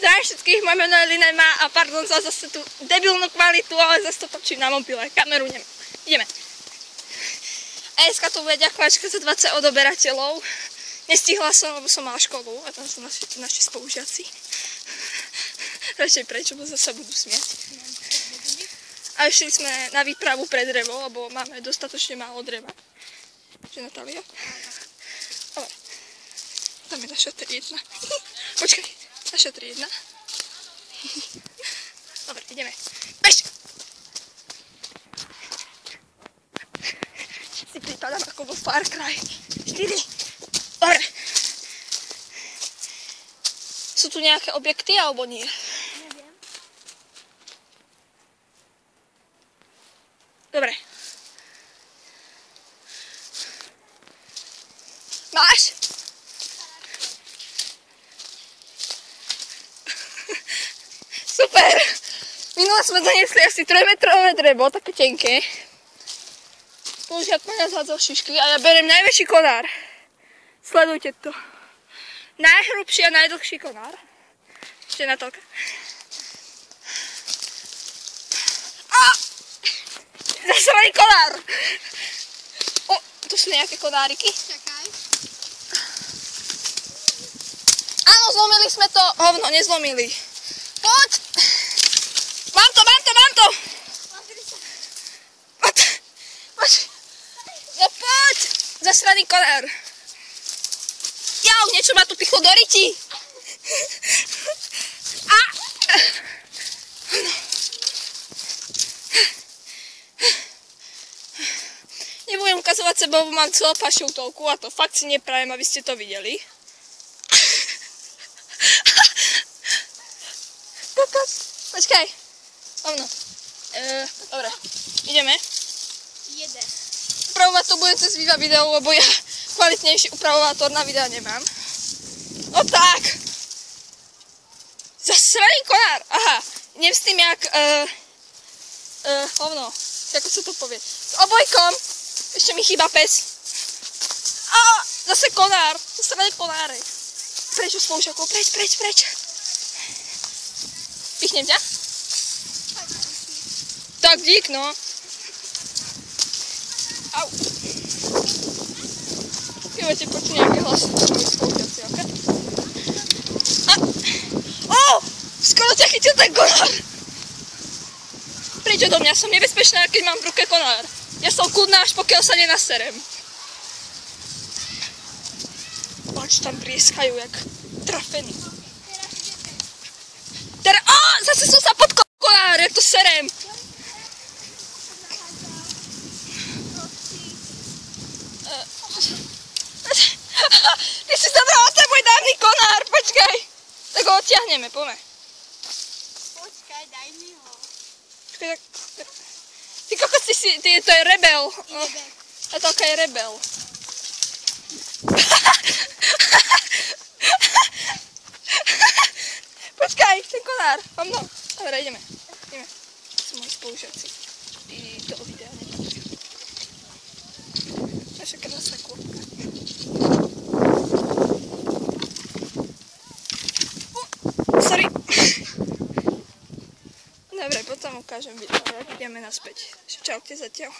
Zdravím všetkých, moje meno je Linema a pardon za zase tú debilnú kvalitu, ale zase to točím na mobile, kameru nemám. Ideme. A dneska tu bude ďakovačka za 20 odoberateľov. Nestihla som, lebo som mala školu a tam sú naši spolužiaci. Radšej prečo, bo zase budú smiať. A išli sme na výpravu pre drevo, lebo máme dostatočne málo dreva. Že Natália? Dobre. Tam je naša triedna. Počkaj, naša triedna. Dobre, ideme. Bež! Si pripadám ako vo Far Cry 4. Dobre. Sú tu nejaké objekty, alebo nie? Neviem. Dobre. Máš? Super! Minule sme doniesli asi 3-metrové drevo, také tenké. Spolužiak ma nazhádzal šišky a ja beriem najväčší konár. Sledujte to. Najhrubší a najdlhší konár. Ešte Natálka. Zasraný konár! O, tu sú nejaké konáriky. Čakaj. Áno, zlomili sme to. Hovno, nezlomili. Poď! Mám to! Poď! No poď! Zasraný konár. Jau, niečo ma tu pichlo do ryti. Nebudem ukazovať seba, lebo mám celopašiltovku a to fakt si neprajem, aby ste to videli. Počkaj. Ovno. Dobre, ideme. Jede. Upravovať to budem cez Viva Video, lebo ja kvalitnejší upravovátor na videa nemám. No tak. Zasraný konár. Aha, idem s tým jak... Ovno. Ako sa to povie? S obojkom. Ešte mi chýba pes. Zase konár. Zasraný konáre. Preč už spolužiakov. Preč. Pichnem ťa? Tak dík, no. Au. Kývate počuť nejaké hlasy, to moji spolužiaci, ok? Skoro ťa chytil ten konár. Preč odo mňa, som nebezpečná, keď mám v ruke konár. Ja som kľudná, až pokiaľ sa nenaserem. Pač tam prieskajú, jak trafený. Zase som sa pod konár, jak to serem. Ty si zabrala ten môj dávny konár, počkaj. Tak ho odtiahneme, poďme. Počkaj, daj mi ho. Ty kokos, to je rebel. Natálka je rebel. Počkaj, ten konár. Mám no. Dobre, ideme. Sú moji spolužiaci. I toho videa nepatria. Naša krásna kôpka. Sorry. Dobre, potom ukážem video, jak ideme naspäť. Čaute zatiaľ.